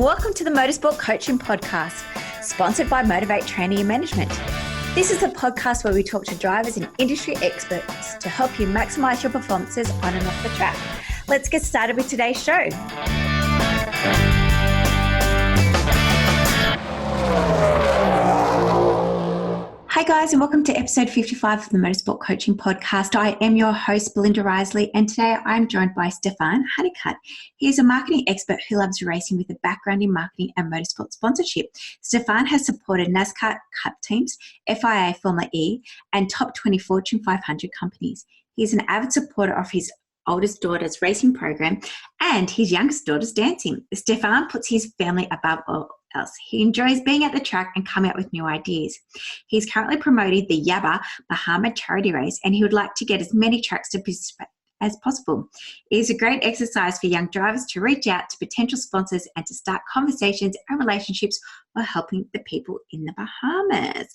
welcome to the Motorsport Coaching Podcast, sponsored by Motivate Training and Management. This is a podcast where we talk to drivers and industry experts to help you maximize your performances on and off the track. Let's get started with today's show. Hi guys, and welcome to episode 55 of the Motorsport Coaching Podcast. I am your host, Belinda Risley, and today I'm joined by Stephén Huneycutt. He is a marketing expert who loves racing with a background in marketing and motorsport sponsorship. Stephén has supported NASCAR Cup teams, FIA Formula E, and top 20 Fortune 500 companies. He is an avid supporter of his oldest daughter's racing program and his youngest daughter's dancing. Stephén puts his family above all else. He enjoys being at the track and coming up with new ideas. He's currently promoting the YABA Bahama charity race, and he would like to get as many tracks to participate as possible. It is a great exercise for young drivers to reach out to potential sponsors and to start conversations and relationships while helping the people in the Bahamas.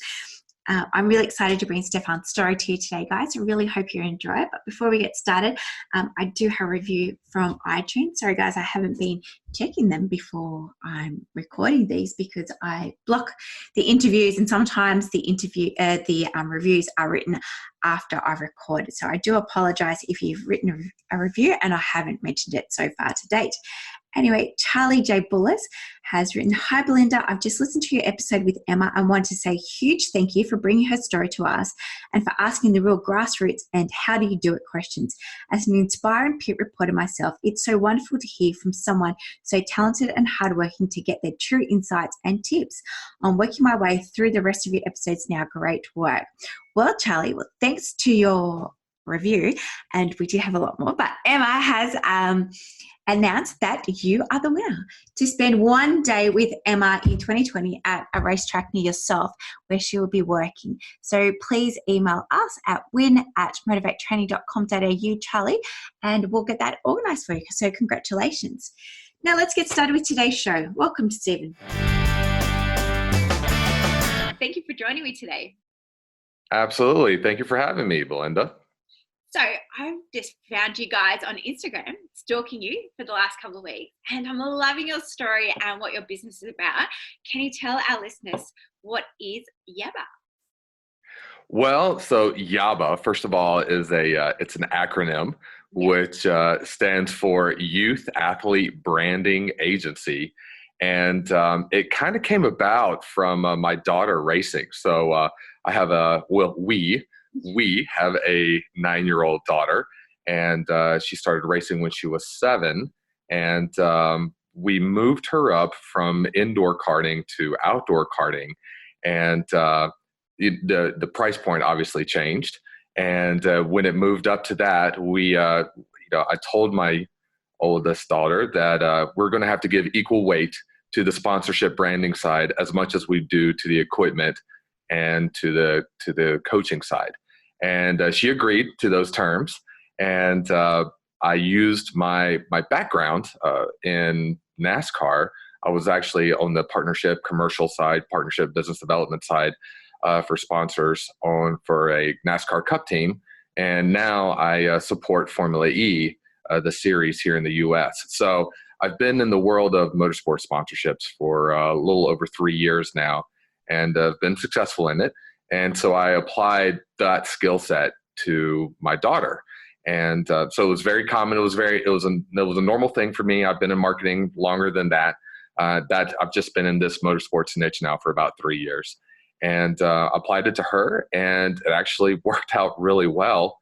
I'm really excited to bring Stephén's story to you today, guys. I really hope you enjoy it. But before we get started, I do have a review from iTunes. Sorry, guys, I haven't been checking them before I'm recording these because I block the interviews, and sometimes the reviews are written after I've recorded. So I do apologize if you've written a review and I haven't mentioned it so far to date. Anyway, Charlie J. Bullis has written, "Hi Belinda, I've just listened to your episode with Emma and want to say a huge thank you for bringing her story to us and for asking the real grassroots and how do you do it questions. As an inspiring pit reporter myself, it's so wonderful to hear from someone so talented and hardworking to get their true insights and tips. I'm working my way through the rest of your episodes now. Great work." Well, Charlie, thanks to your review, and we do have a lot more, but Emma has announced that you are the winner to spend one day with Emma in 2020 at a racetrack near yourself where she will be working. So please email us at win@motivatetraining.com.au, Charlie, and we'll get that organised for you. So congratulations. Now let's get started with today's show. Welcome, Stephén. Thank you for joining me today. Absolutely. Thank you for having me, Belinda. So I've just found you guys on Instagram, stalking you for the last couple of weeks, and I'm loving your story and what your business is about. Can you tell our listeners what is YABA? Well, so YABA, first of all, is it's an acronym which stands for Youth Athlete Branding Agency, and it kind of came about from my daughter racing. So I have we have a 9-year-old daughter, and she started racing when she was 7, and we moved her up from indoor karting to outdoor karting, and the price point obviously changed, and when it moved up to that, I told my oldest daughter that we're going to have to give equal weight to the sponsorship branding side as much as we do to the equipment and to the coaching side. And she agreed to those terms. And I used my background in NASCAR. I was actually on the partnership commercial side, partnership business development side for sponsors for a NASCAR Cup team. And now I support Formula E, the series here in the U.S. So I've been in the world of motorsport sponsorships for a little over 3 years now, and I've been successful in it. And so I applied that skill set to my daughter. And so it was very common. It was a normal thing for me. I've been in marketing longer than that. I've just been in this motorsports niche now for about 3 years, and applied it to her, and it actually worked out really well.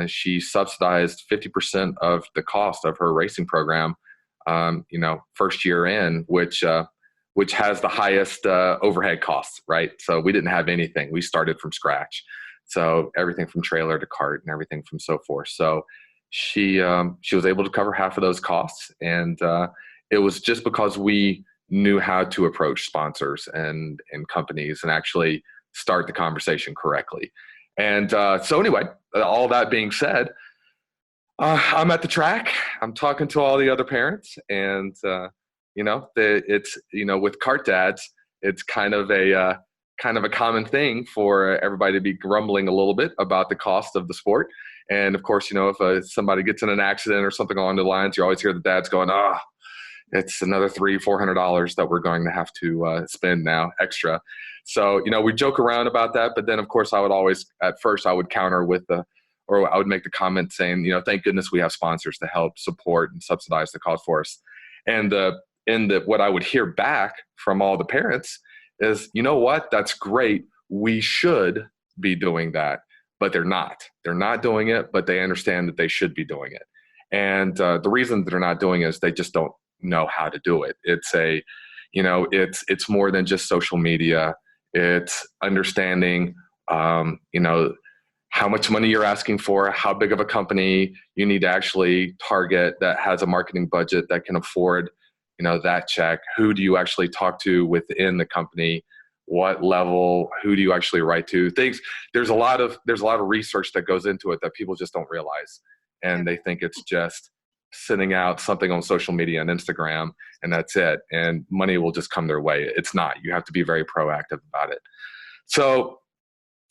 She subsidized 50% of the cost of her racing program, first year in, which has the highest overhead costs, right? So we didn't have anything. We started from scratch. So everything from trailer to cart and everything from so forth. So she was able to cover half of those costs. And it was just because we knew how to approach sponsors and companies and actually start the conversation correctly. And so anyway, all that being said, I'm at the track. I'm talking to all the other parents, and with kart dads, it's kind of a common thing for everybody to be grumbling a little bit about the cost of the sport. And of course, if somebody gets in an accident or something along the lines, you always hear the dads going, it's another $300-400 that we're going to have to spend now extra. So, we joke around about that, but then of course I would always, at first I would counter with or I would make the comment saying, thank goodness we have sponsors to help support and subsidize the cost for us. And what I would hear back from all the parents is, you know what, that's great. We should be doing that, but they're not. They're not doing it, but they understand that they should be doing it. And the reason that they're not doing it is they just don't know how to do it. It's more than just social media. It's understanding, how much money you're asking for, how big of a company you need to actually target that has a marketing budget that can afford, that check. Who do you actually talk to within the company? What level? Who do you actually write to? There's a lot of research that goes into it that people just don't realize, and they think it's just sending out something on social media and Instagram and that's it, and money will just come their way. It's not. You have to be very proactive about it. So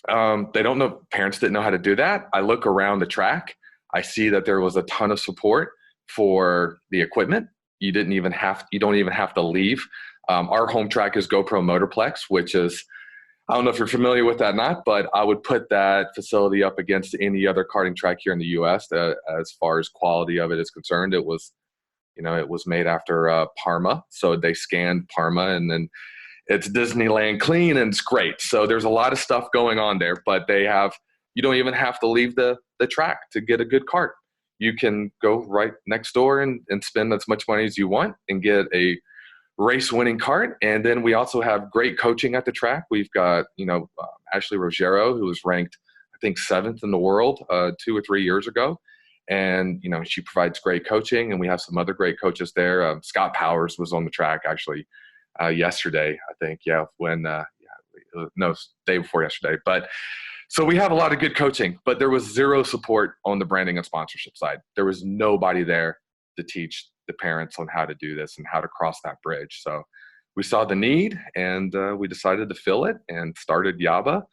they don't know. Parents didn't know how to do that. I look around the track. I see that there was a ton of support for the equipment. You don't even have to leave. Our home track is GoPro Motorplex, which is, I don't know if you're familiar with that or not, but I would put that facility up against any other karting track here in the U.S. As far as quality of it is concerned. It was made after Parma, so they scanned Parma, and then it's Disneyland clean, and it's great. So there's a lot of stuff going on there, but you don't even have to leave the track to get a good kart. You can go right next door and spend as much money as you want and get a race-winning kart. And then we also have great coaching at the track. We've got, Ashley Rogero, who was ranked, I think, 7th in the world 2 or 3 years ago. And, she provides great coaching, and we have some other great coaches there. Scott Powers was on the track actually yesterday, I think. Yeah. Day before yesterday. But so we have a lot of good coaching, but there was zero support on the branding and sponsorship side. There was nobody there to teach the parents on how to do this and how to cross that bridge. So we saw the need, and we decided to fill it and started YABA.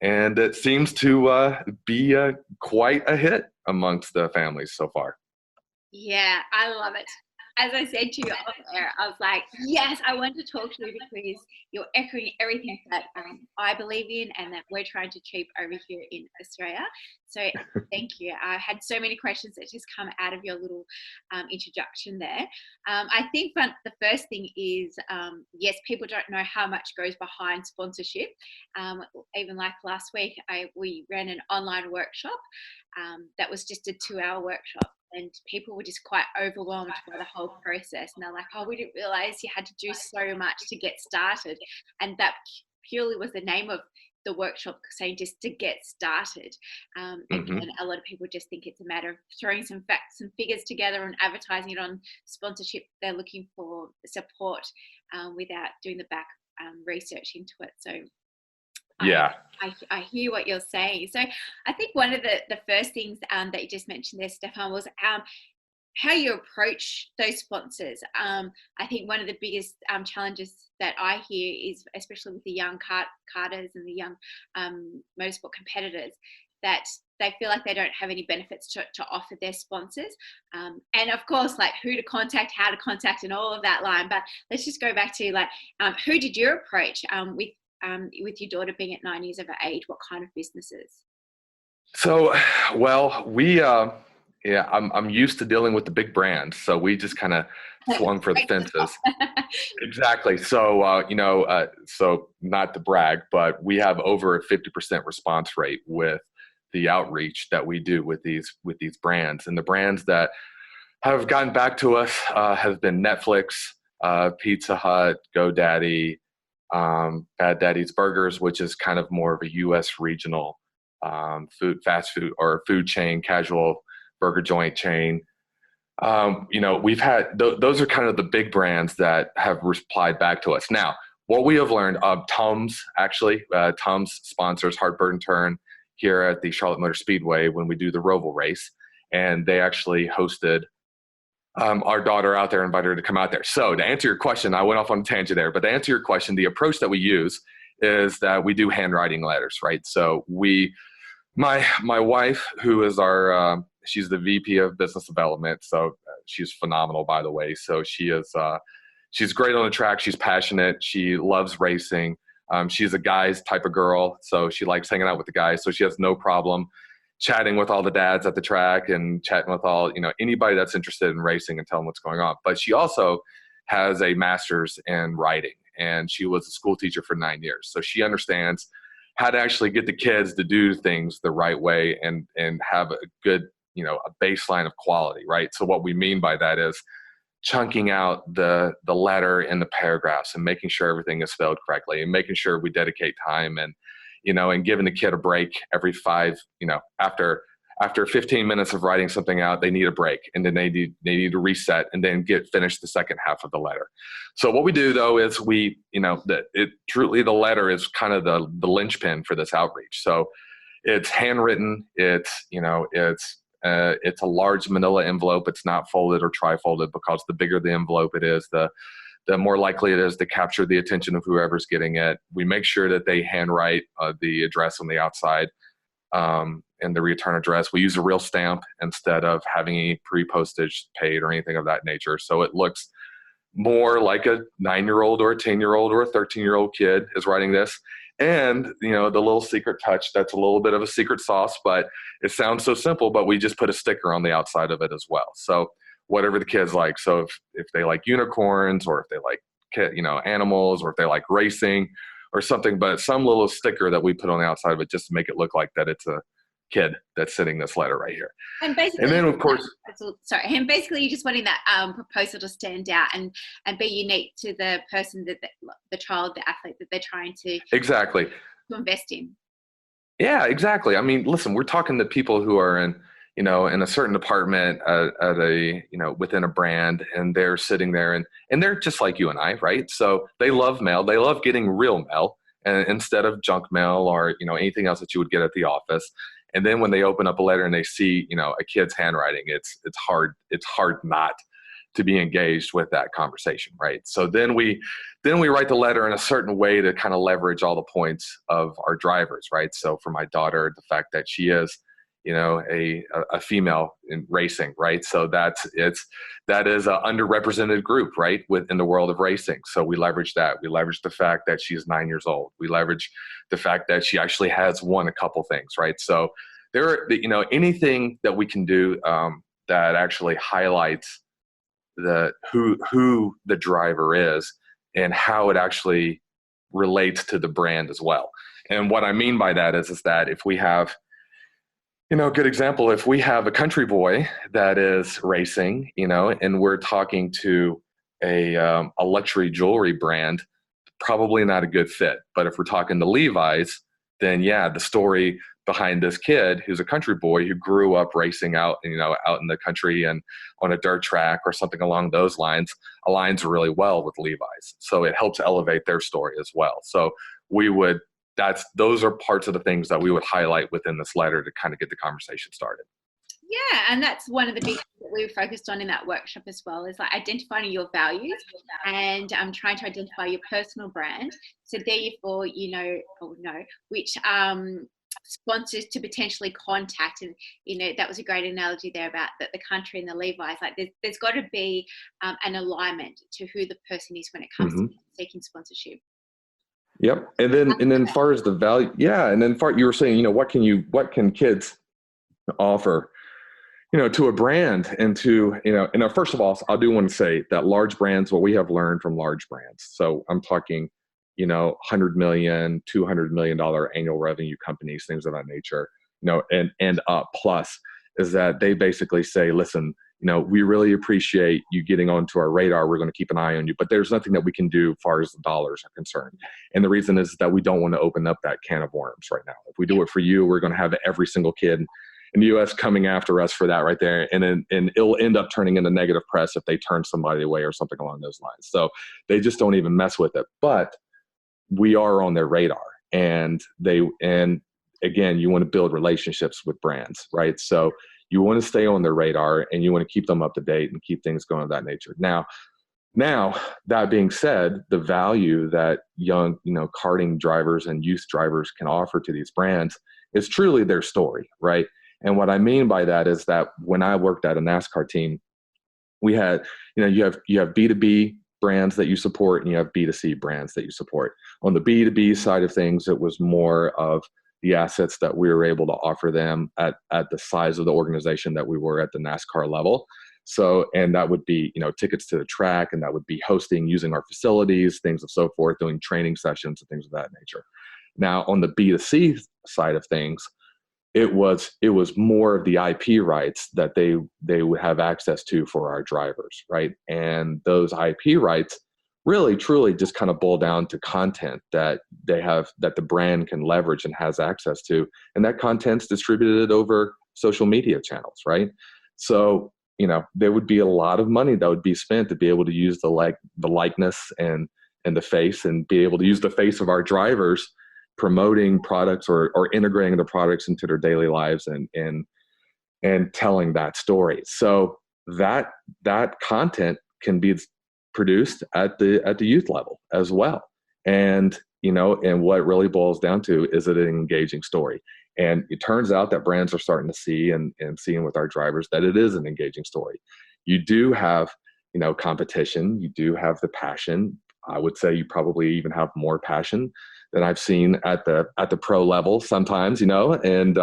And it seems to be quite a hit amongst the families so far. Yeah, I love it. As I said to you off air, I was like, yes, I want to talk to you because you're echoing everything that I believe in and that we're trying to achieve over here in Australia. So thank you. I had so many questions that just come out of your little introduction there. I think the first thing is, yes, people don't know how much goes behind sponsorship. Even like last week, we ran an online workshop that was just a 2-hour workshop. And people were just quite overwhelmed by the whole process. And they're like, oh, we didn't realize you had to do so much to get started. And that purely was the name of the workshop, saying just to get started. Again, a lot of people just think it's a matter of throwing some facts and figures together and advertising it on sponsorship. They're looking for support without doing the back research into it. So yeah, I hear what you're saying. So I think one of the first things that you just mentioned there, Stephén, was how you approach those sponsors. I think one of the biggest challenges that I hear is, especially with the young karters and the young motorsport competitors, that they feel like they don't have any benefits to offer their sponsors. And of course, like who to contact, how to contact, and all of that line. But let's just go back to who did you approach with your daughter being at 9 years of age? What kind of businesses? So, well, I'm used to dealing with the big brands, so we just kind of swung for the fences. Exactly. So, so not to brag, but we have over a 50% response rate with the outreach that we do with these brands. And the brands that have gotten back to us have been Netflix, Pizza Hut, GoDaddy, Bad Daddy's Burgers, which is kind of more of a U.S. regional fast food or food chain, casual burger joint chain. We've had those are kind of the big brands that have replied back to us. Now, what we have learned, Tums sponsors Heartburn Turn here at the Charlotte Motor Speedway when we do the Roval race, and they actually hosted our daughter out there, invited her to come out there. So to answer your question, I went off on a tangent there, but to answer your question, the approach that we use is that we do handwriting letters, right? So my wife, who is she's the VP of business development. So she's phenomenal, by the way. So she's great on the track. She's passionate. She loves racing. She's a guy's type of girl, so she likes hanging out with the guys. So she has no problem chatting with all the dads at the track and chatting with all, anybody that's interested in racing and telling what's going on. But she also has a master's in writing, and she was a school teacher for 9 years. So she understands how to actually get the kids to do things the right way and have a good, a baseline of quality, right? So what we mean by that is chunking out the letter and the paragraphs and making sure everything is spelled correctly and making sure we dedicate time and giving the kid a break every after 15 minutes of writing something out, they need a break, and then they need to reset and then finish the second half of the letter. So what we do though is truly the letter is kind of the linchpin for this outreach. So it's handwritten. It's a large manila envelope. It's not folded or tri-folded, because the bigger the envelope it is, the more likely it is to capture the attention of whoever's getting it. We make sure that they handwrite the address on the outside and the return address. We use a real stamp instead of having any pre-postage paid or anything of that nature. So it looks more like a 9-year-old or a 10-year-old or a 13-year-old kid is writing this. And, the little secret touch, that's a little bit of a secret sauce, but it sounds so simple, but we just put a sticker on the outside of it as well. So whatever the kids like. So if they like unicorns, or if they like, animals, or if they like racing or something, but some little sticker that we put on the outside of it just to make it look like that it's a kid that's sending this letter right here. And basically, and then of course, and basically you're just wanting that proposal to stand out and be unique to the person the child, the athlete that they're trying to exactly to invest in. Yeah, exactly. I mean, listen, we're talking to people who are in a certain department within a brand, and they're sitting there and they're just like you and I, right? So they love mail. They love getting real mail, and instead of junk mail or, anything else that you would get at the office. And then when they open up a letter and they see, a kid's handwriting, it's hard not to be engaged with that conversation, right? So then we write the letter in a certain way to kind of leverage all the points of our drivers, right? So for my daughter, the fact that she is, a female in racing, right? So that is an underrepresented group, right, within the world of racing. So we leverage that. We leverage the fact that she is 9 years old. We leverage the fact that she actually has won a couple things, right? So there are, anything that we can do that actually highlights who the driver is and how it actually relates to the brand as well. And what I mean by that is that if we have, good example, if we have a country boy that is racing, and we're talking to a luxury jewelry brand, probably not a good fit. But if we're talking to Levi's, then yeah, the story behind this kid who's a country boy who grew up racing out in the country and on a dirt track or something along those lines aligns really well with Levi's. So it helps elevate their story as well. So those are parts of the things that we would highlight within this letter to kind of get the conversation started. Yeah, and that's one of the big things that we were focused on in that workship as well, is like identifying your values and trying to identify your personal brand. So therefore, which sponsors to potentially contact. And, that was a great analogy there about the country and the Levi's. Like there's got to be an alignment to who the person is when it comes to seeking sponsorship. Yep. And then far as the value, and then you were saying, what can kids offer, to a brand and to, first of all, I do want to say that large brands, what we have learned from large brands. So I'm talking, $100 million, $200 million annual revenue companies, things of that nature, and up plus, is that they basically say, listen, we really appreciate you getting onto our radar. We're going to keep an eye on you, but there's nothing that we can do as far as the dollars are concerned. And the reason is that we don't want to open up that can of worms right now. If we do it for you, we're going to have every single kid in the U.S. coming after us for that right there. And it'll end up turning into negative press if they turn somebody away or something along those lines. So they just don't even mess with it. But we are on their radar, and again, you want to build relationships with brands, right? So you want to stay on their radar and you want to keep them up to date and keep things going of that nature. Now, that being said, the value that young, karting drivers and youth drivers can offer to these brands is truly their story, right? And what I mean by that is that when I worked at a NASCAR team, We had, you have B2B brands that you support, and you have B2C brands that you support. On the B2B side of things, it was more of the assets that we were able to offer them at the size of the organization that we were at the NASCAR level. So, and that would be, tickets to the track, and that would be hosting, using our facilities, things of so forth, doing training sessions and things of that nature. Now, on the B2C side of things, it was more of the IP rights that they would have access to for our drivers, right? And those IP rights really truly just kind of boil down to content that they have, that the brand can leverage and has access to, and that content's distributed over social media channels, right? So there would be a lot of money that would be spent to be able to use the likeness and the face, and be able to use the face of our drivers promoting products or integrating the products into their daily lives and telling that story. So that content can be produced at the youth level as well. And and what it really boils down to is it an engaging story. And it turns out that brands are starting to see and seeing with our drivers that it is an engaging story. You do have, competition. You do have the passion. I would say you probably even have more passion than I've seen at the pro level sometimes, and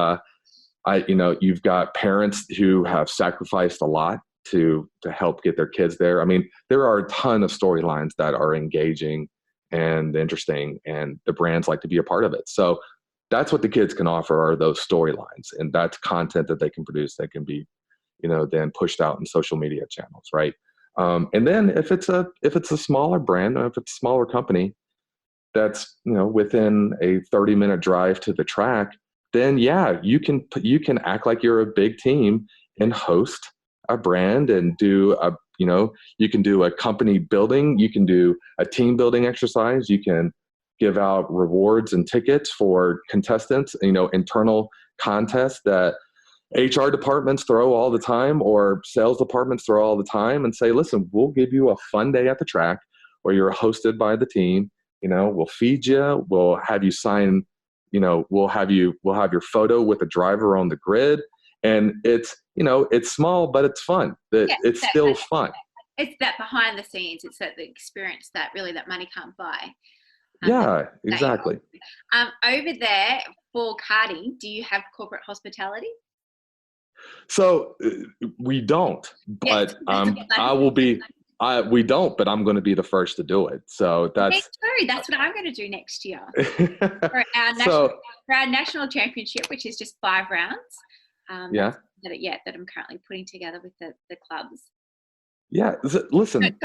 you've got parents who have sacrificed a lot to help get their kids there. I mean, there are a ton of storylines that are engaging and interesting, and the brands like to be a part of it. So that's what the kids can offer, are those storylines, and that's content that they can produce that can be, then pushed out in social media channels, right? And then if it's a smaller brand, or if it's a smaller company that's within a 30-minute drive to the track, then yeah, you can act like you're a big team and host a brand and do you can do a company building, you can do a team building exercise, you can give out rewards and tickets for contestants, internal contests that HR departments throw all the time, or sales departments throw all the time, and say, listen, we'll give you a fun day at the track where you're hosted by the team. We'll feed you, we'll have you sign, we'll have your photo with the driver on the grid. And it's, it's small, but it's fun. It's still fun. It's that behind the scenes. It's that the experience that money can't buy. Yeah, exactly. Over there for karting, do you have corporate hospitality? So we don't, but I will be. We don't, but I'm going to be the first to do it. So that's what I'm going to do next year for our national championship, which is just 5 rounds. That I'm currently putting together with the clubs. Yeah, listen,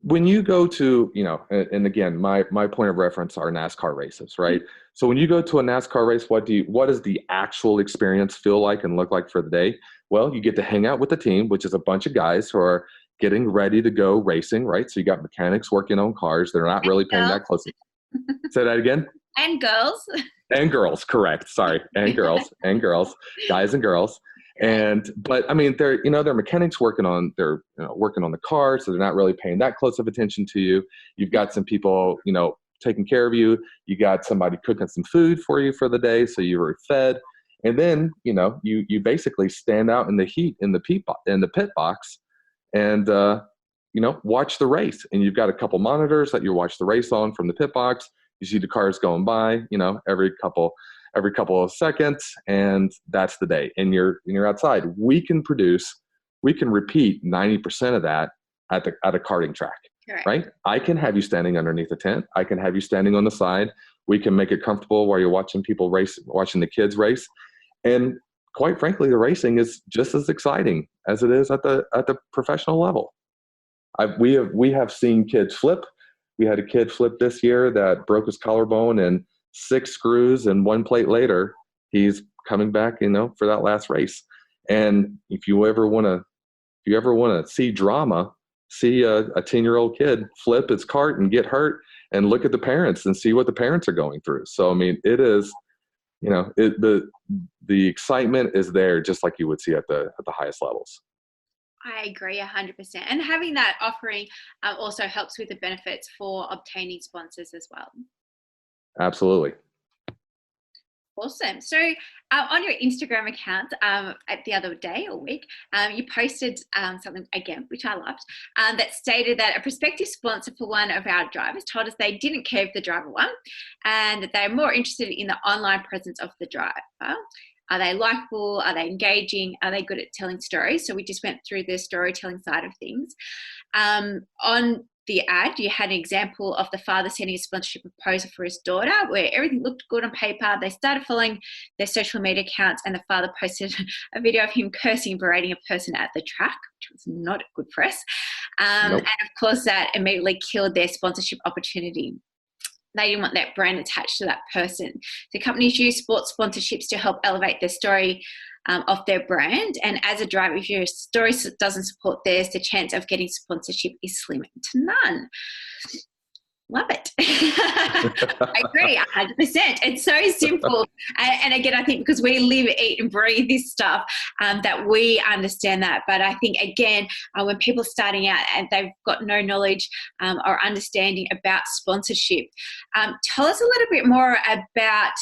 when you go to, and again, my point of reference are NASCAR races, right? Mm-hmm. So when you go to a NASCAR race, what does the actual experience feel like and look like for the day? Well, you get to hang out with the team, which is a bunch of guys who are getting ready to go racing, right? So you got mechanics working on cars. They're not really paying that close. Say that again. And girls. And girls, correct. Sorry. And girls, guys and girls. But I mean, they're mechanics working on the car, so they're not really paying that close of attention to you. You've got some people, taking care of you. You got somebody cooking some food for you for the day, so you were fed. And then, you basically stand out in the heat in the pit box and, watch the race. And you've got a couple monitors that you watch the race on from the pit box. You see the cars going by, every couple of seconds, and that's the day. And you're outside. We can repeat 90% of that at a karting track. Correct. Right? I can have you standing underneath a tent. I can have you standing on the side. We can make it comfortable while you're watching people race, watching the kids race. And quite frankly, the racing is just as exciting as it is at the professional level. We have seen kids flip. We had a kid flip this year that broke his collarbone, and 6 screws and 1 plate later, he's coming back, for that last race. And if you ever want to see drama, see a 10-year-old kid flip his cart and get hurt, and look at the parents and see what the parents are going through. So, I mean, it is, the excitement is there, just like you would see at the highest levels. I agree 100%. And having that offering also helps with the benefits for obtaining sponsors as well. Absolutely. Awesome. So on your Instagram account at the other day or week, you posted something again, which I loved, that stated that a prospective sponsor for one of our drivers told us they didn't care if the driver won and that they're more interested in the online presence of the driver. Are they likable? Are they engaging? Are they good at telling stories? So we just went through the storytelling side of things. On the ad, you had an example of the father sending a sponsorship proposal for his daughter where everything looked good on paper. They started following their social media accounts and the father posted a video of him cursing and berating a person at the track, which was not good press. Nope. And of course, that immediately killed their sponsorship opportunity. They didn't want that brand attached to that person. So companies use sports sponsorships to help elevate their story of their brand. And as a driver, if your story doesn't support theirs, the chance of getting sponsorship is slim to none. Love it. I agree, 100%. It's so simple. And again, I think because we live, eat and breathe this stuff, that we understand that. But I think, again, when people are starting out and they've got no knowledge or understanding about sponsorship, tell us a little bit more about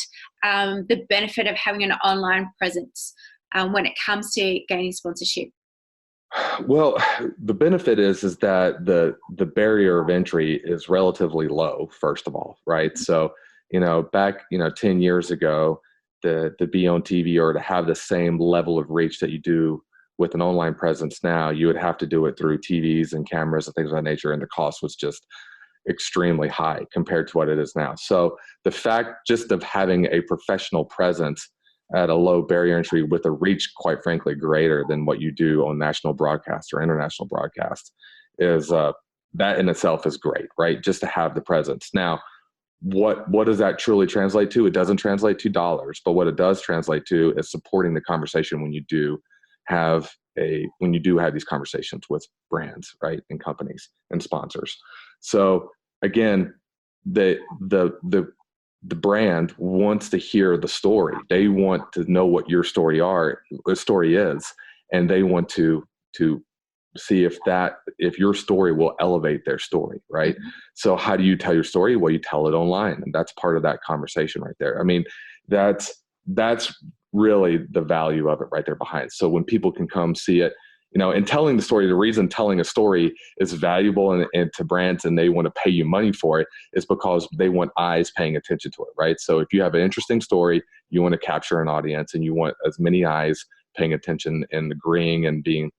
the benefit of having an online presence when it comes to gaining sponsorship. Well, the benefit is that the barrier of entry is relatively low, first of all, right? So, back, 10 years ago, to be on TV or to have the same level of reach that you do with an online presence now, you would have to do it through TVs and cameras and things of that nature, and the cost was just extremely high compared to what it is now. So the fact just of having a professional presence at a low barrier entry with a reach, quite frankly, greater than what you do on national broadcast or international broadcast is that in itself is great, right? Just to have the presence. Now, what does that truly translate to? It doesn't translate to dollars, but what it does translate to is supporting the conversation when you do have these conversations with brands, right? And companies and sponsors. So again, the brand wants to hear the story. They want to know what your story is, and they want to see if your story will elevate their story, right? Mm-hmm. So how do you tell your story? Well, you tell it online, and that's part of that conversation right there. I mean, that's really the value of it right there behind. So when people can come see it, and telling the story, the reason telling a story is valuable and to brands and they want to pay you money for it is because they want eyes paying attention to it, right? So if you have an interesting story, you want to capture an audience and you want as many eyes paying attention and agreeing and being,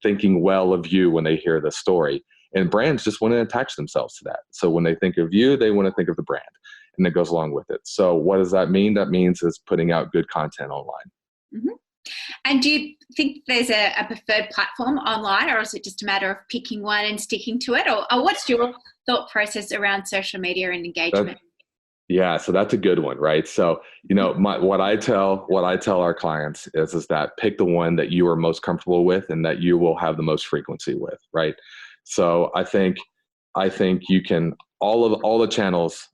thinking well of you when they hear the story. And brands just want to attach themselves to that. So when they think of you, they want to think of the brand, and it goes along with it. So what does that mean? That means is putting out good content online. Mm-hmm. And do you think there's a preferred platform online, or is it just a matter of picking one and sticking to it? Or what's your thought process around social media and engagement? So that's a good one, right? So, what I tell our clients is that pick the one that you are most comfortable with and that you will have the most frequency with, right? So I think you can, all the channels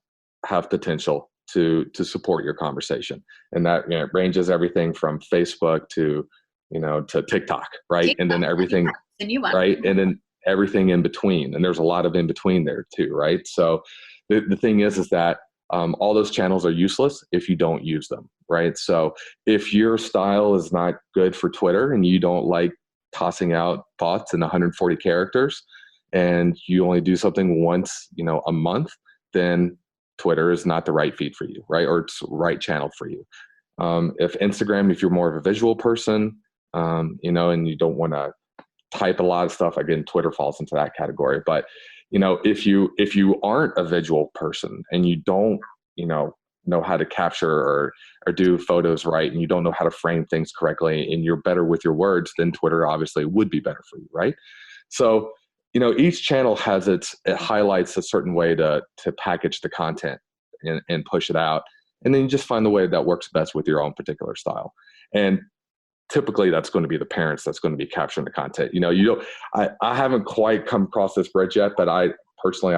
have potential to support your conversation. And that ranges everything from Facebook to TikTok, right? TikTok, and then everything, the new one. Right? And then everything in between. And there's a lot of in between there too, right? So the thing is that all those channels are useless if you don't use them, right? So if your style is not good for Twitter and you don't like tossing out thoughts in 140 characters and you only do something once, a month, then Twitter is not the right feed for you, right? Or it's the right channel for you. If Instagram, if you're more of a visual person, and you don't want to type a lot of stuff, again, Twitter falls into that category. But, if you aren't a visual person and you don't, know how to capture or do photos right, and you don't know how to frame things correctly, and you're better with your words, then Twitter obviously would be better for you, right? So, each channel has it highlights a certain way to package the content and push it out. And then you just find the way that works best with your own particular style. And typically that's going to be the parents that's going to be capturing the content. I haven't quite come across this bridge yet, but I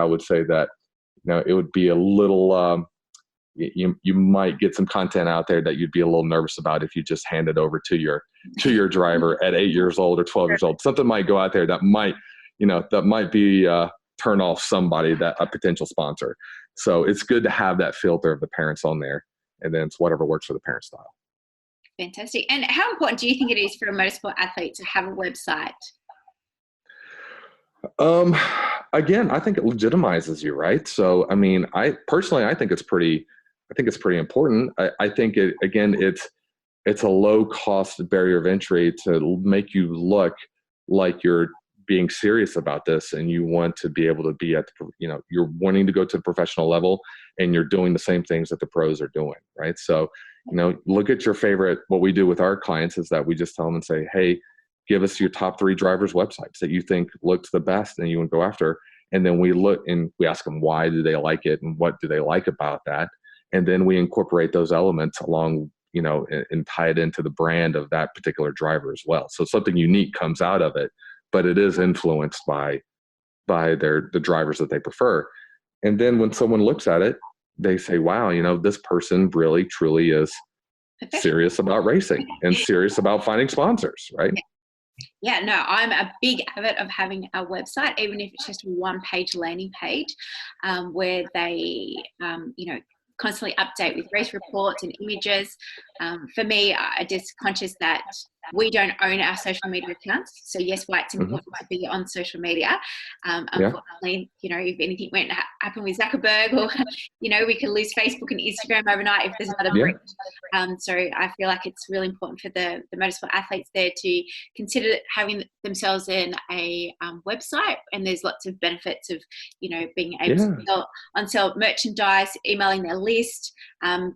would say that, it would be a little, you might get some content out there that you'd be a little nervous about if you just hand it over to your driver at 8 years old or 12 years old. Something might go out there that might be turn off somebody, that a potential sponsor. So it's good to have that filter of the parents on there and then it's whatever works for the parent style. Fantastic. And how important do you think it is for a motorsport athlete to have a website? Again, I think it legitimizes you, right? So, I mean, I think it's pretty important. I think it's a low cost barrier of entry to make you look like you're being serious about this, and you want to be able to be you're wanting to go to the professional level, and you're doing the same things that the pros are doing, right? So, look at your favorite. What we do with our clients is that we just tell them and say, hey, give us your top 3 drivers' websites that you think looks the best and you want to go after. And then we look and we ask them, why do they like it and what do they like about that? And then we incorporate those elements along, and tie it into the brand of that particular driver as well. So something unique comes out of it, but it is influenced by the drivers that they prefer. And then when someone looks at it, they say, wow, this person really, truly is serious about racing and serious about finding sponsors, right? Yeah, no, I'm a big advocate of having a website, even if it's just a 1-page landing page, where they, constantly update with race reports and images. For me, I just conscious that we don't own our social media accounts. So yes, why it's important to be on social media. Unfortunately, if anything went to happen with Zuckerberg, or, we could lose Facebook and Instagram overnight if there's another breach. So I feel like it's really important for the motorsport athletes there to consider having themselves in a website. And there's lots of benefits of, being able to sell merchandise, emailing their list,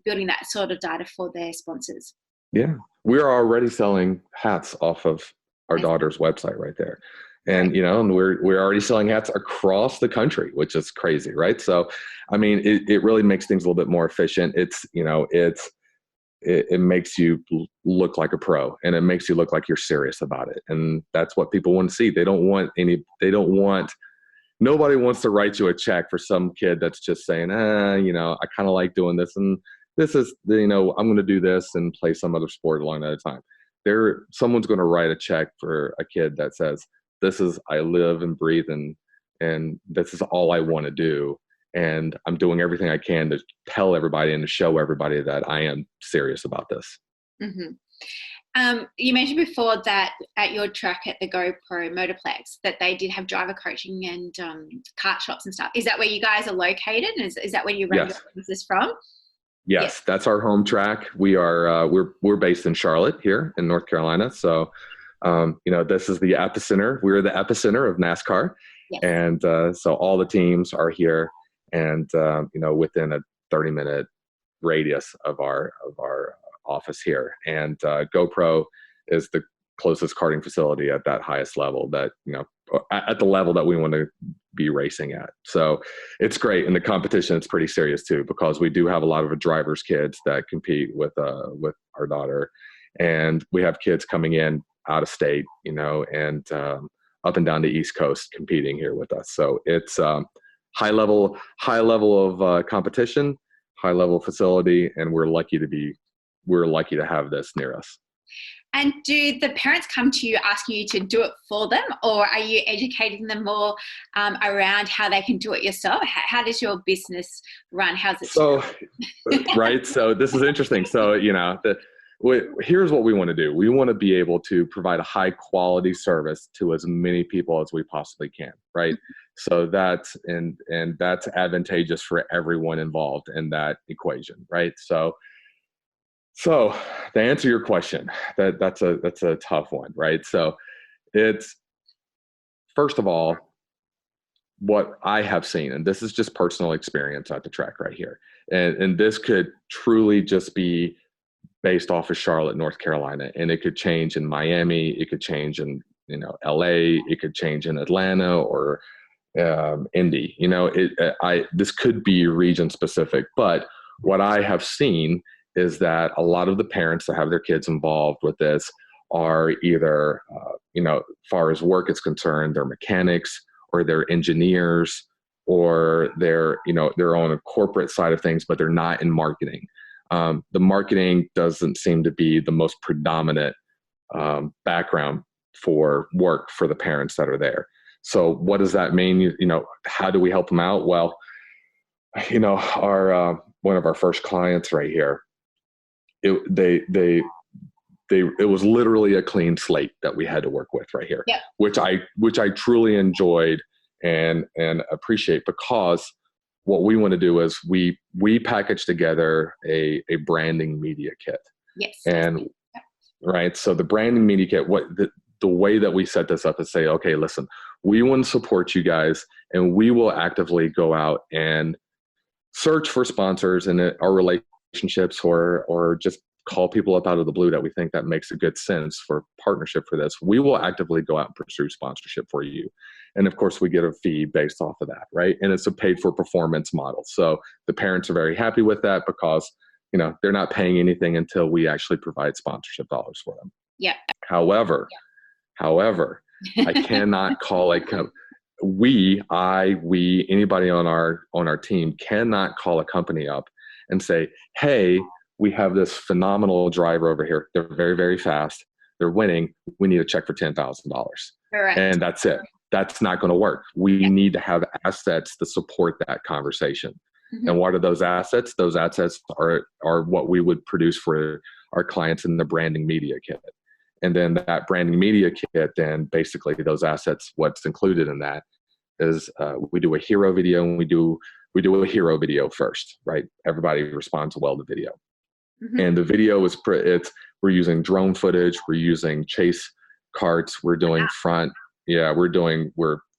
building that sort of data for their sponsors. Yeah, we're already selling hats off of our daughter's website right there. And, and we're already selling hats across the country, which is crazy, right? So, I mean, it really makes things a little bit more efficient. It makes you look like a pro, and it makes you look like you're serious about it. And that's what people want to see. Nobody wants to write you a check for some kid that's just saying, I kind of like doing this, and this is, I'm going to do this and play some other sport along at a time. Someone's going to write a check for a kid that says, this is, I live and breathe, and this is all I want to do. And I'm doing everything I can to tell everybody and to show everybody that I am serious about this. Mm-hmm. You mentioned before that at your track at the GoPro Motorplex that they did have driver coaching and kart shops and stuff. Is that where you guys are located? Is that where you run your business from? Yes, that's our home track. We are we're based in Charlotte here in North Carolina. So, this is the epicenter. We're the epicenter of NASCAR, and so all the teams are here, and within a 30-minute radius of our office here. And GoPro is the closest karting facility at that highest level that at the level that we want to be racing at. So it's great. And the competition is pretty serious too, because we do have a lot of drivers' kids that compete with our daughter, and we have kids coming in out of state, and up and down the East Coast competing here with us. So it's high level of competition, high level facility, and we're lucky to have this near us. And do the parents come to you asking you to do it for them, or are you educating them more around how they can do it yourself? How does your business run? How's it? So, right. So this is interesting. So, here's what we want to do. We want to be able to provide a high quality service to as many people as we possibly can. Right. So that's advantageous for everyone involved in that equation. Right. So to answer your question, that's a tough one, right? So it's, first of all, what I have seen, and this is just personal experience at the track right here, and this could truly just be based off of Charlotte, North Carolina, and it could change in Miami, it could change in LA, it could change in Atlanta or Indy. This could be region specific, but what I have seen is that a lot of the parents that have their kids involved with this are either, far as work is concerned, they're mechanics or they're engineers, or they're on a corporate side of things, but they're not in marketing. The marketing doesn't seem to be the most predominant background for work for the parents that are there. So what does that mean? How do we help them out? Well, one of our first clients right here, it was literally a clean slate that we had to work with right here, Yep. which I truly enjoyed and appreciate, because what we want to do is we package together a branding media kit. Yes. And right. So the branding media kit, the way that we set this up is say, okay, listen, we want to support you guys, and we will actively go out and search for sponsors in our relationships, or just call people up out of the blue that we think that makes a good sense for partnership for this. We will actively go out and pursue sponsorship for you. And of course we get a fee based off of that, right? And it's a paid for performance model. So the parents are very happy with that, because, you know, they're not paying anything until we actually provide sponsorship dollars for them. Yeah. However, I cannot call we, anybody on our team cannot call a company up and say, hey, we have this phenomenal driver over here. They're very, very fast. They're winning. We need a check for $10,000. Correct. And that's it. That's not going to work. We need to have assets to support that conversation. Mm-hmm. And what are those assets? Those assets are what we would produce for our clients in the branding media kit. And then that branding media kit, then basically those assets, what's included in that is we do a hero video, and we do a hero video first, right? Everybody responds well to video. Mm-hmm. And the video is we're using drone footage, we're using chase carts, we're doing front, we're doing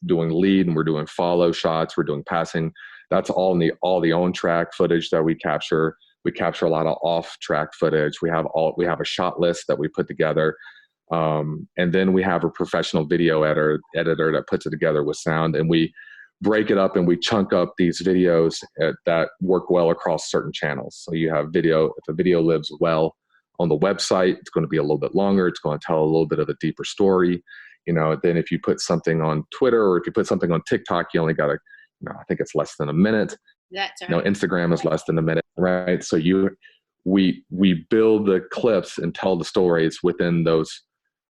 lead, and we're doing follow shots, we're doing passing. That's all the on track footage that we capture. We capture a lot of off track footage. We have a shot list that we put together. And then we have a professional video editor that puts it together with sound, and we break it up and we chunk up these videos that work well across certain channels. So you have video. If the video lives well on the website, it's going to be a little bit longer. It's going to tell a little bit of a deeper story. You know, then if you put something on Twitter, or if you put something on TikTok, you only got I think it's less than a minute. That's right. Instagram is less than a minute, right? So we build the clips and tell the stories within those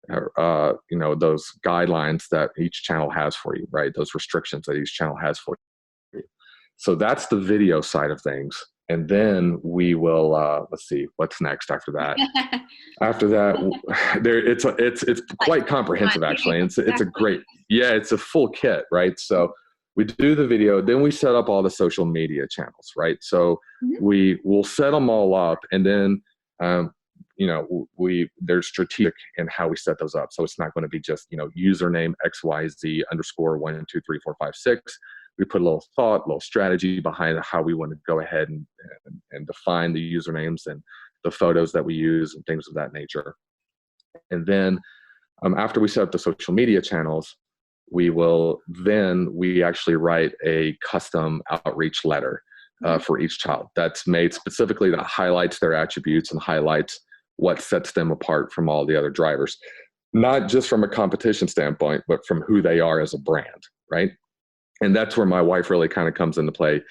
those guidelines that each channel has for you, right? Those restrictions that each channel has for you. So that's the video side of things. And then we will, let's see, what's next after that? After that, it's quite comprehensive, actually. It's a great, it's a full kit, right? So we do the video, then we set up all the social media channels, right? So we will set them all up, and then, there's strategic in how we set those up. So it's not going to be just, username XYZ _12345 We put a little thought, a little strategy behind how we want to go ahead and define the usernames and the photos that we use and things of that nature. And then after we set up the social media channels, we actually write a custom outreach letter for each child that's made specifically that highlights their attributes and highlights what sets them apart from all the other drivers, not just from a competition standpoint, but from who they are as a brand, right? And that's where my wife really kind of comes into play,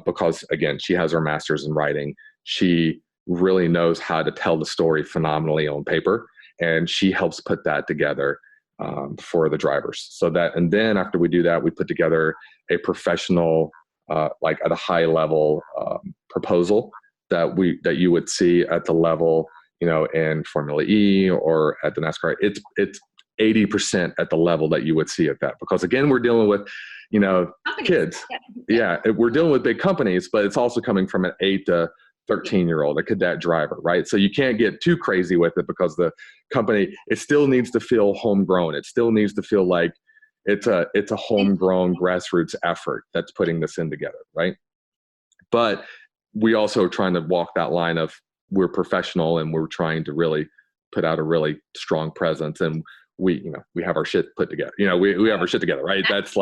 because again, she has her master's in writing. She really knows how to tell the story phenomenally on paper, and she helps put that together for the drivers. And then after we do that, we put together a professional, like at a high level proposal that you would see at the level, in Formula E or at the NASCAR. It's 80% at the level that you would see at that, because again, we're dealing with, kids. We're dealing with big companies, but it's also coming from an 8 to 13-year-old, a cadet driver, right? So you can't get too crazy with it, because the company, it still needs to feel homegrown. It still needs to feel like it's a homegrown grassroots effort that's putting this in together, right? But we also are trying to walk that line of, we're professional and we're trying to really put out a really strong presence, and we have our shit put together. We have our shit together, right? That's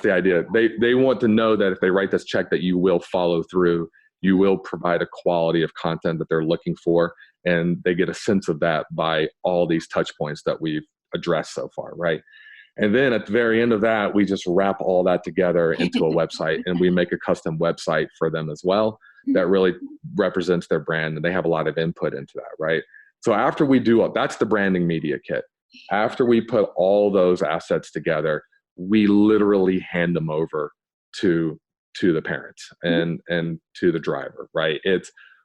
the idea. They want to know that if they write this check, that you will follow through, you will provide a quality of content that they're looking for, and they get a sense of that by all these touch points that we've addressed so far, right? And then at the very end of that, we just wrap all that together into a website, and we make a custom website for them as well that really represents their brand, and they have a lot of input into that, right? So after we do, that's the branding media kit. After we put all those assets together, we literally hand them over to the parents and to the driver, right?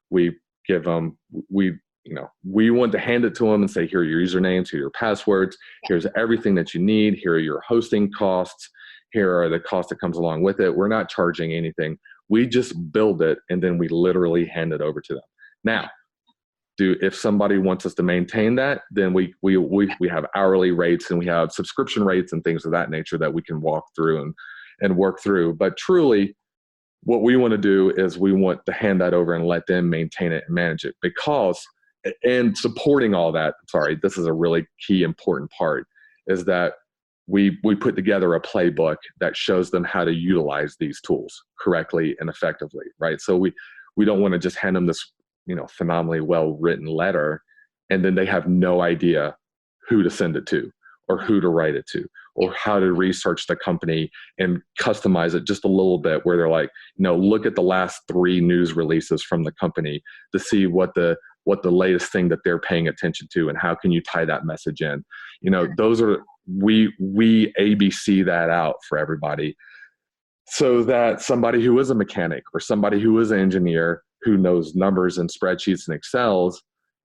We give them, we want to hand it to them and say, here are your usernames, here are your passwords, here's everything that you need, here are your hosting costs, here are the costs that comes along with it. We're not charging anything. We just build it, and then we literally hand it over to them. Now, if somebody wants us to maintain that, then we have hourly rates, and we have subscription rates and things of that nature that we can walk through and work through. But truly, what we want to do is we want to hand that over and let them maintain it and manage it, because, and supporting all that, sorry, this is a really key important part, is that we put together a playbook that shows them how to utilize these tools correctly and effectively, right? So we don't want to just hand them this, phenomenally well-written letter, and then they have no idea who to send it to, or who to write it to, or how to research the company and customize it just a little bit, where they're like, look at the last 3 news releases from the company to see what the latest thing that they're paying attention to, and how can you tie that message in. Those are, we ABC that out for everybody, so that somebody who is a mechanic or somebody who is an engineer who knows numbers and spreadsheets and Excels,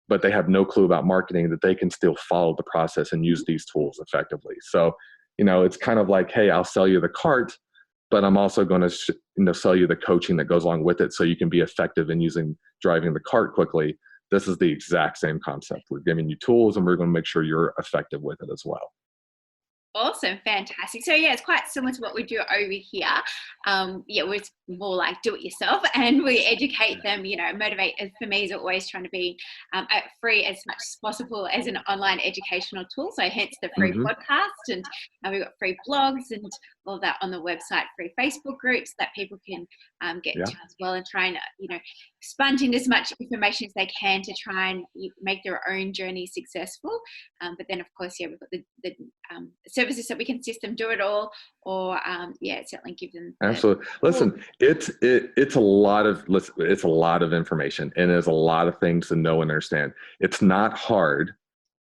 but they have no clue about marketing, that they can still follow the process and use these tools effectively. So, it's kind of like, hey, I'll sell you the cart, but I'm also going to sell you the coaching that goes along with it, so you can be effective in driving the cart quickly. This is the exact same concept. We're giving you tools, and we're going to make sure you're effective with it as well. Awesome. Fantastic. So yeah, it's quite similar to what we do over here. We're more like do it yourself, and we educate them, motivate. For me, is always trying to be free as much as possible as an online educational tool. So hence the free podcast, and we've got free blogs and all of that on the website, free Facebook groups that people can get to as well, and try and, sponge in as much information as they can to try and make their own journey successful. But then of course, we've got the services that we can system do it all, or certainly give them absolutely. Listen, it's a lot of information, and there's a lot of things to know and understand. It's not hard.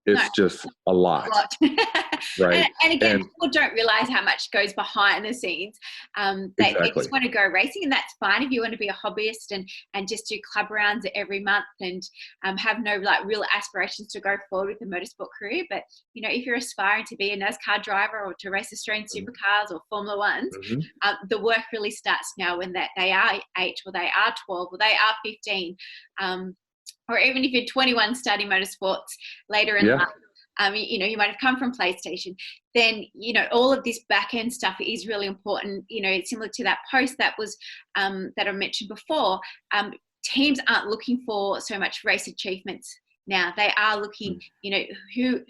It's just a lot. Right. And again, people don't realize how much goes behind the scenes. They just want to go racing, and that's fine if you want to be a hobbyist and just do club rounds every month and have no real aspirations to go forward with the motorsport career. But if you're aspiring to be a NASCAR driver or to race Australian supercars or Formula Ones, the work really starts now, when that they are 8 or they are 12 or they are 15. Or even if you're 21 studying motorsports later in life, you might have come from PlayStation, then, all of this back end stuff is really important. Similar to that post that was, that I mentioned before, teams aren't looking for so much race achievements now. They are looking, who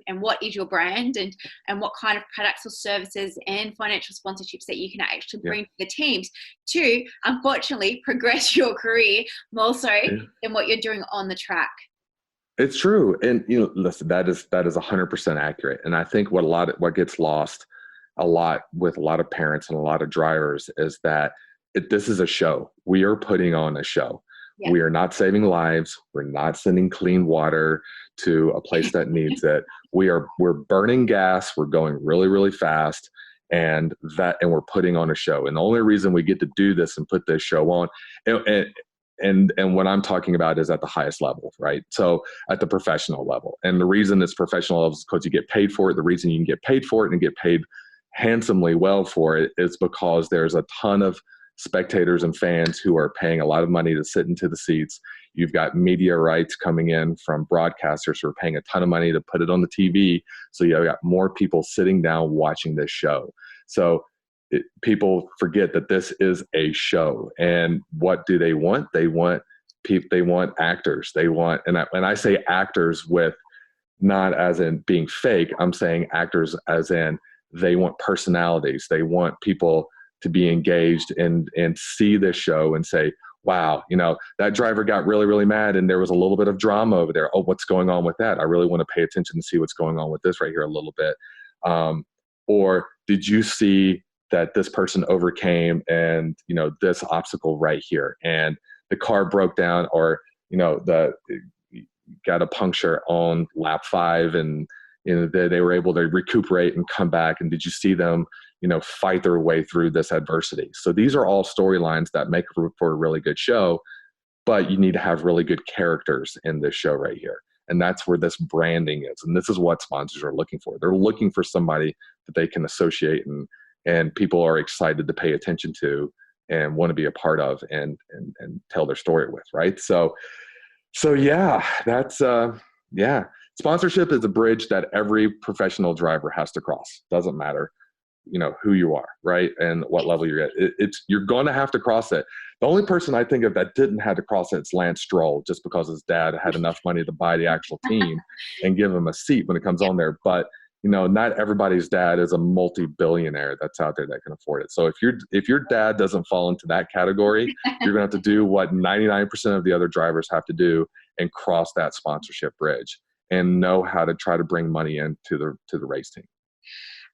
and what is your brand, and what kind of products or services and financial sponsorships that you can actually bring to the teams to, unfortunately, progress your career more so than what you're doing on the track. It's true. And, listen, that is 100% accurate. And I think what gets lost a lot with a lot of parents and a lot of drivers is that this is a show. We are putting on a show. Yeah. We are not saving lives. We're not sending clean water to a place that needs it. We're burning gas. We're going really, really fast, and we're putting on a show. And the only reason we get to do this and put this show on, and what I'm talking about is at the highest level, right? So at the professional level. And the reason it's professional level is because you get paid for it. The reason you can get paid for it and get paid handsomely well for it is because there's a ton of spectators and fans who are paying a lot of money to sit into the seats. You've got media rights coming in from broadcasters who are paying a ton of money to put it on the TV. So you've got more people sitting down watching this show. So people forget that this is a show. And what do they want? They want actors. They want, and I say actors with not as in being fake. I'm saying actors as in they want personalities. They want people to be engaged and see this show and say, wow, that driver got really, really mad and there was a little bit of drama over there. Oh, what's going on with that? I really want to pay attention to see what's going on with this right here a little bit. Or did you see that this person overcame and, this obstacle right here, and the car broke down, or, got a puncture on lap 5 and, they were able to recuperate and come back. And did you see them, fight their way through this adversity? So these are all storylines that make for a really good show. but you need to have really good characters in this show right here. And that's where this branding is. And this is what sponsors are looking for. They're looking for somebody that they can associate and people are excited to pay attention to and want to be a part of and tell their story with, right? So yeah, that's, yeah. Sponsorship is a bridge that every professional driver has to cross. Doesn't matter, who you are, right? And what level you're at. You're going to have to cross it. The only person I think of that didn't have to cross it is Lance Stroll, just because his dad had enough money to buy the actual team and give him a seat when it comes on there. But, not everybody's dad is a multi-billionaire that's out there that can afford it. So if your dad doesn't fall into that category, you're going to have to do what 99% of the other drivers have to do and cross that sponsorship bridge and know how to try to bring money into the race team.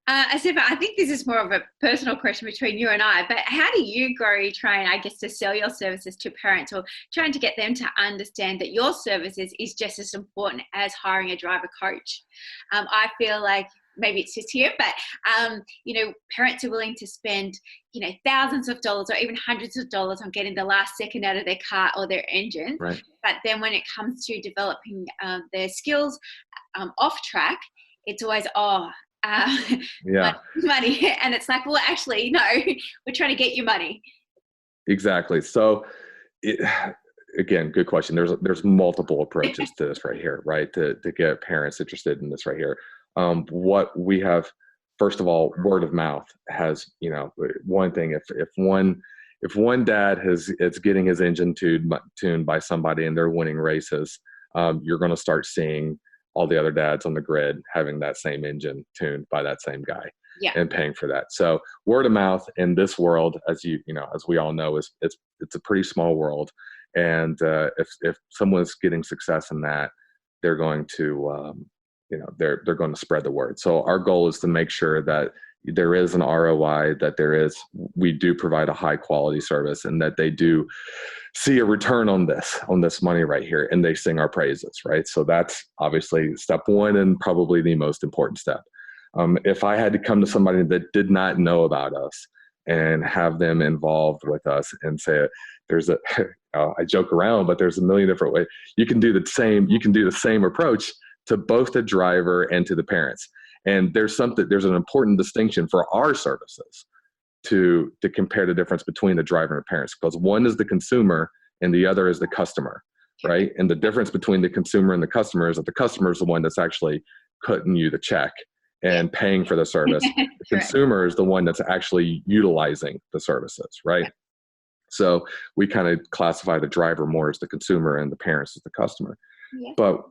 Stephén, I think this is more of a personal question between you and I, but how do you grow trying, I guess, to sell your services to parents or trying to get them to understand that your services is just as important as hiring a driver coach? I feel like maybe it's just here, but, parents are willing to spend, thousands of dollars or even hundreds of dollars on getting the last second out of their car or their engine. Right. But then when it comes to developing their skills off track, it's always, money. And it's like, well, actually, no, we're trying to get you money. Exactly. So again, good question. There's multiple approaches to this right here, right? To get parents interested in this right here. What we have, first of all, word of mouth has, one thing, if one dad is getting his engine tuned by somebody and they're winning races, you're going to start seeing all the other dads on the grid having that same engine tuned by that same guy and paying for that. So word of mouth in this world, as as we all know, it's a pretty small world. And if someone's getting success in that, they're going to, they're going to spread the word. So our goal is to make sure that there is an ROI, that we do provide a high quality service, and that they do see a return on this money right here, and they sing our praises, right? So that's obviously step one and probably the most important step. If I had to come to somebody that did not know about us and have them involved with us and say, I joke around, but there's a million different ways. You can do the same approach to both the driver and to the parents. And there's an important distinction for our services to compare the difference between the driver and the parents, because one is the consumer and the other is the customer, right? And the difference between the consumer and the customer is that the customer is the one that's actually cutting you the check and paying for the service. The consumer is the one that's actually utilizing the services, right? So we kind of classify the driver more as the consumer and the parents as the customer. Yeah. But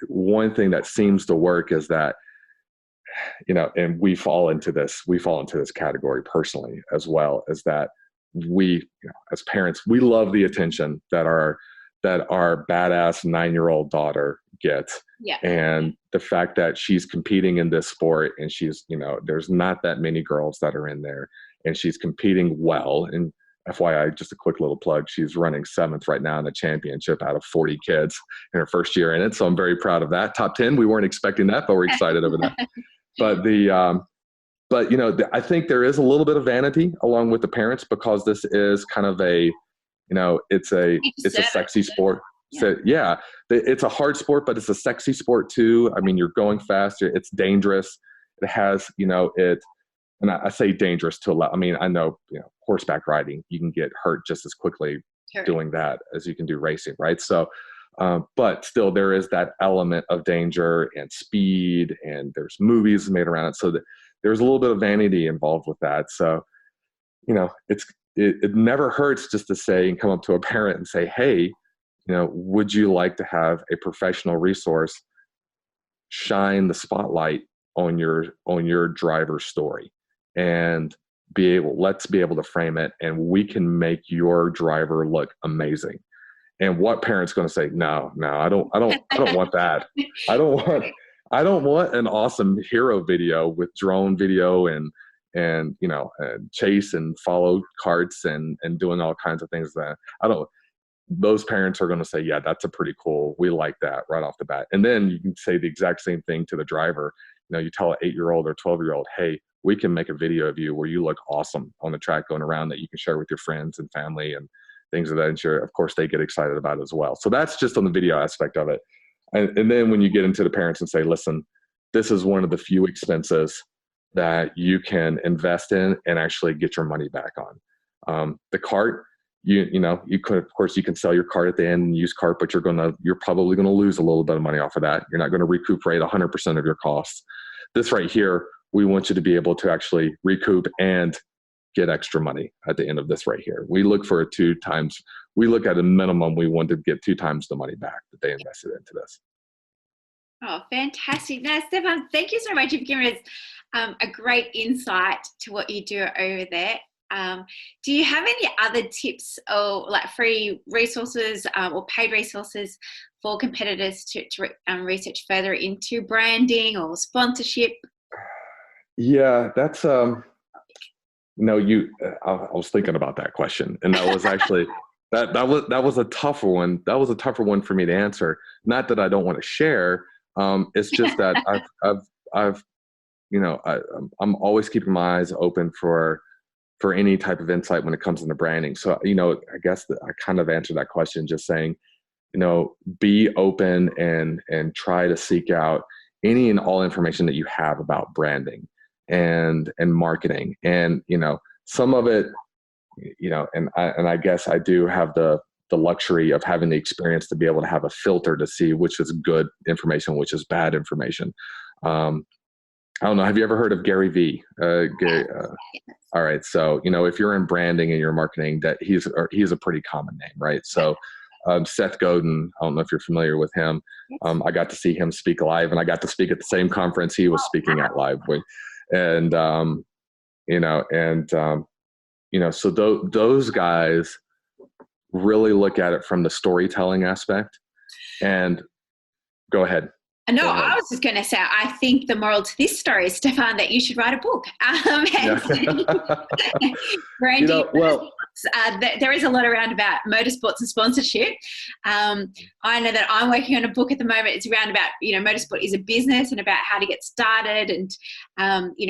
one thing that seems to work is that, and we fall into this category personally as well, is that we, as parents, we love the attention that our badass 9-year-old daughter gets. Yeah. And the fact that she's competing in this sport and she's, there's not that many girls that are in there, and she's competing well. And FYI, just a quick little plug, she's running 7th right now in the championship out of 40 kids in her first year in it. So I'm very proud of that. Top 10, we weren't expecting that, but we're excited over that. But I think there is a little bit of vanity along with the parents, because this is kind of it's a sexy sport. So it's a hard sport, but it's a sexy sport too. I mean, you're going fast, it's dangerous. It has, and I say dangerous to a lot. I mean, I know, horseback riding, you can get hurt just as quickly doing that as you can do racing, right? So, but still there is that element of danger and speed, and there's movies made around it. So there's a little bit of vanity involved with that. So, it never hurts just to say and come up to a parent and say, hey, would you like to have a professional resource shine the spotlight on your driver's story, and let's be able to frame it, and we can make your driver look amazing. And what parent's going to say, no, I don't want that. I don't want an awesome hero video with drone video and chase and follow carts and doing all kinds of things that those parents are going to say, yeah, that's a pretty cool. We like that right off the bat. And then you can say the exact same thing to the driver. You tell an 8-year-old or 12-year-old, hey, we can make a video of you where you look awesome on the track going around that you can share with your friends and family, and things of that nature, of course, they get excited about it as well. So that's just on the video aspect of it. And then when you get into the parents and say, listen, this is one of the few expenses that you can invest in and actually get your money back on. The cart, you could, of course, you can sell your cart at the end and use cart, but you're probably going to lose a little bit of money off of that. You're not going to recuperate 100% of your costs. This right here, we want you to be able to actually recoup and get extra money at the end of this right here. We look for we look at a minimum, we want to get 2 times the money back that they invested into this. Oh, fantastic. Now, Stephén, thank you so much. You've given us a great insight to what you do over there. Do you have any other tips or like free resources or paid resources for competitors to research further into branding or sponsorship? Yeah, that's, I was thinking about that question, and that was actually, that was a tougher one. That was a tougher one for me to answer. Not that I don't want to share. It's just that I'm always keeping my eyes open for any type of insight when it comes into branding. So, I guess I kind of answered that question just saying, be open and try to seek out any and all information that you have about branding and marketing. And, some of it, and I guess I do have the luxury of having the experience to be able to have a filter to see which is good information, which is bad information. I don't know. Have you ever heard of Gary V? All right. So, if you're in branding and you're marketing, that he's a pretty common name, right? So, Seth Godin, I don't know if you're familiar with him. I got to see him speak live, and I got to speak at the same conference he was speaking at live with. And, so those guys really look at it from the storytelling aspect. And go ahead. No, I was just going to say, I think the moral to this story is, Stephén, that you should write a book. Branding, there is a lot around about motorsports and sponsorship. I know that I'm working on a book at the moment. It's around about, motorsport is a business and about how to get started and,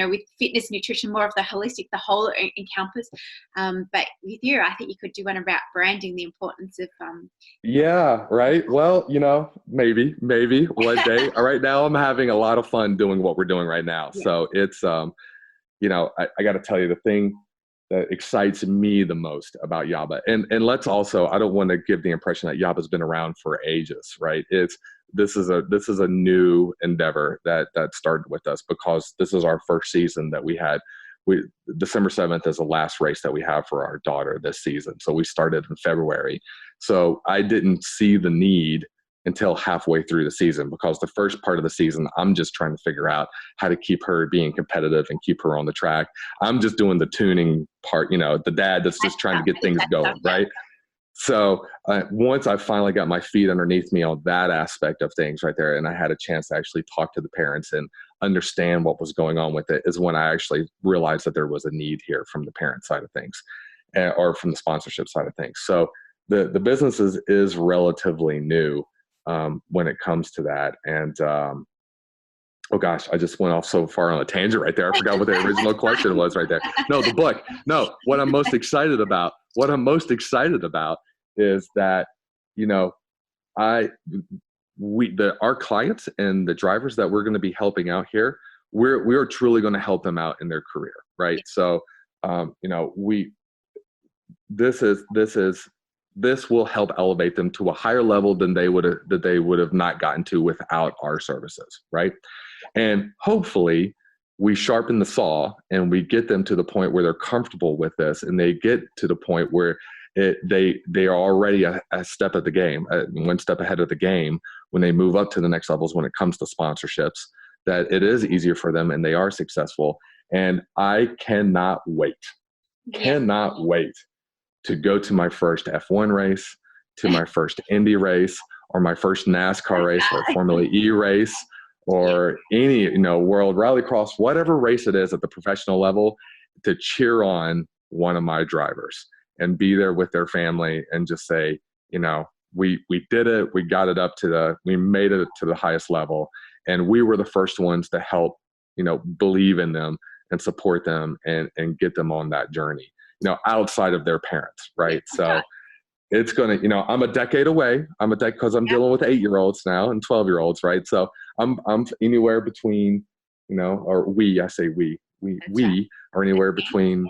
with fitness, nutrition, more of the holistic, the whole encompass. But with you, I think you could do one about branding, the importance of... Yeah, right. Well, maybe one day. Right now, I'm having a lot of fun doing what we're doing right now. Yeah. So it's, I got to tell you, the thing that excites me the most about YABA, and let's also, I don't want to give the impression that YABA's been around for ages, right? This is a new endeavor that started with us because this is our first season that we had. December 7th is the last race that we have for our daughter this season. So we started in February. So I didn't see the need until halfway through the season, because the first part of the season, I'm just trying to figure out how to keep her being competitive and keep her on the track. I'm just doing the tuning part, the dad that's just trying to get things going, right? So once I finally got my feet underneath me on that aspect of things right there, and I had a chance to actually talk to the parents and understand what was going on with it, is when I actually realized that there was a need here from the parent side of things, or from the sponsorship side of things. So the business is relatively new when it comes to that. And oh gosh, I just went off so far on a tangent right there. I forgot what the original question was right there. No, the book. No, what I'm most excited about is that, our clients and the drivers that we're going to be helping out here, we're truly going to help them out in their career. Right. So, this will help elevate them to a higher level than they would have not gotten to without our services, right? And hopefully we sharpen the saw and we get them to the point where they're comfortable with this, and they get to the point where they are already a step at the game, one step ahead of the game when they move up to the next levels when it comes to sponsorships, that it is easier for them and they are successful. And I cannot wait to go to my first F1 race, to my first Indy race, or my first NASCAR race, or Formula E race, or any, World Rallycross, whatever race it is at the professional level, to cheer on one of my drivers and be there with their family and just say, we did it, we got it we made it to the highest level, and we were the first ones to help, believe in them and support them and get them on that journey, outside of their parents, right? So it's going to, I'm a decade away. Because I'm dealing with 8-year-olds now and 12-year-olds, right? So I'm anywhere between, or we are anywhere between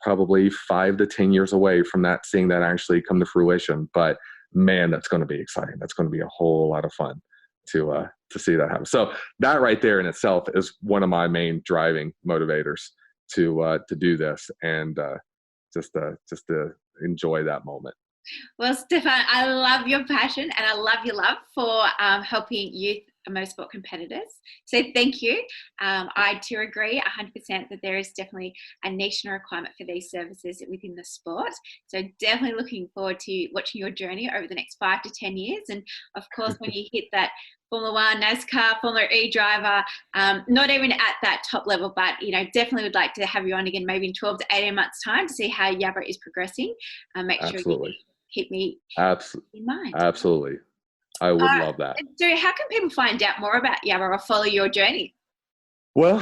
probably 5 to 10 years away from that, seeing that actually come to fruition. But man, that's going to be exciting. That's going to be a whole lot of fun to see that happen. So that right there in itself is one of my main driving motivators to do this, and just to enjoy that moment. Well, Stephén, I love your passion and I love your love for helping youth motorsport competitors. So thank you. I too agree 100% that there is definitely a niche and a requirement for these services within the sport. So definitely looking forward to watching your journey over the next 5 to 10 years. And of course, when you hit that Formula One, NASCAR, Formula E driver, not even at that top level, but definitely would like to have you on again, maybe in 12 to 18 months time to see how YABA is progressing. Make sure you keep me in mind. Absolutely. I would love that. So how can people find out more about YABA or follow your journey? Well,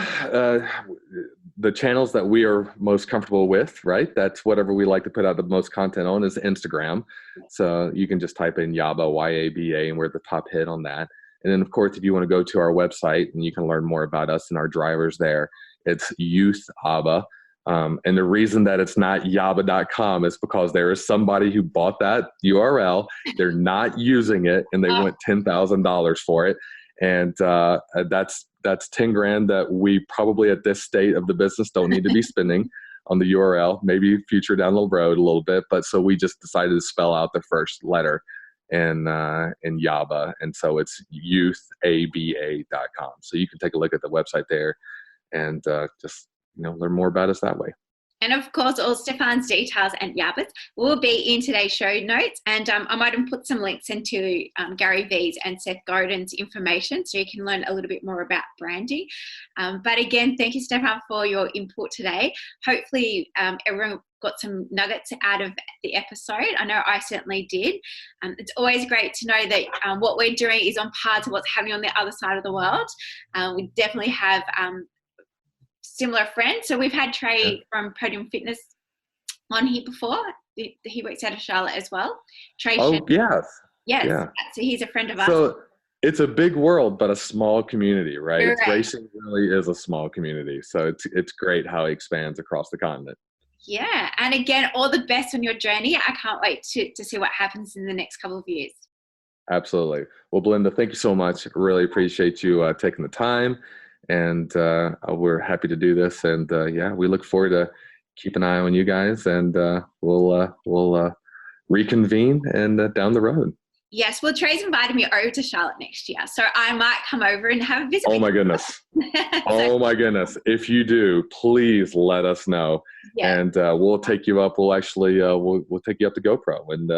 the channels that we are most comfortable with, right? That's whatever we like to put out the most content on is Instagram. So you can just type in YABA, YABA, and we're the top hit on that. And then, of course, if you want to go to our website and you can learn more about us and our drivers there, it's Youth YABA. And the reason that it's not yaba.com is because there is somebody who bought that URL. They're not using it, and they want $10,000 for it. And that's $10,000 that we probably at this state of the business don't need to be spending on the URL. Maybe future down the road a little bit, but so we just decided to spell out the first letter in YABA, and so it's youthaba.com. So you can take a look at the website there and just learn more about us that way. And of course, all Stephén's details and YABA's will be in today's show notes. And I might have put some links into Gary V's and Seth Godin's information so you can learn a little bit more about branding. But again, thank you, Stephén, for your input today. Hopefully everyone got some nuggets out of the episode. I know I certainly did. It's always great to know that what we're doing is on par to what's happening on the other side of the world. We definitely have similar friends. So we've had Trey from Podium Fitness on here before. He works out of Charlotte as well. Trey. Oh, yes. Yes. Yeah. So he's a friend of ours. So it's a big world, but a small community, right? Right. Racing really is a small community. So it's great how it expands across the continent. Yeah. And again, all the best on your journey. I can't wait to see what happens in the next couple of years. Absolutely. Well, Belinda, thank you so much. Really appreciate you taking the time. And we're happy to do this. And we look forward to keep an eye on you guys, and we'll reconvene and down the road. Yes, well, Trey's invited me over to Charlotte next year, so I might come over and have a visit. Oh my goodness! Oh my goodness! If you do, please let us know, and we'll take you up. We'll actually we'll take you up to GoPro, and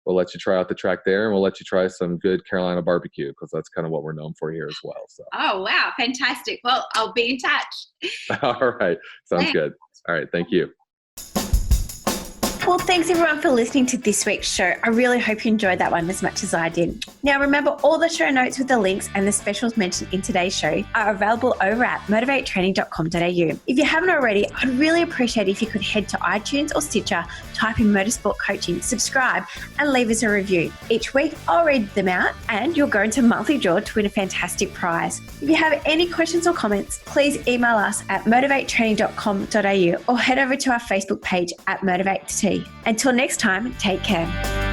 we'll let you try out the track there, and we'll let you try some good Carolina barbecue, because that's kind of what we're known for here as well. So. Oh, wow. Fantastic. Well, I'll be in touch. All right. Sounds good. All right. Thank you. Well, thanks everyone for listening to this week's show. I really hope you enjoyed that one as much as I did. Now, remember, all the show notes with the links and the specials mentioned in today's show are available over at motivatetraining.com.au. If you haven't already, I'd really appreciate it if you could head to iTunes or Stitcher, type in Motorsport Coaching, subscribe, and leave us a review. Each week, I'll read them out, and you'll go into monthly draw to win a fantastic prize. If you have any questions or comments, please email us at motivatetraining.com.au or head over to our Facebook page at Motivate to Tea. Until next time, take care.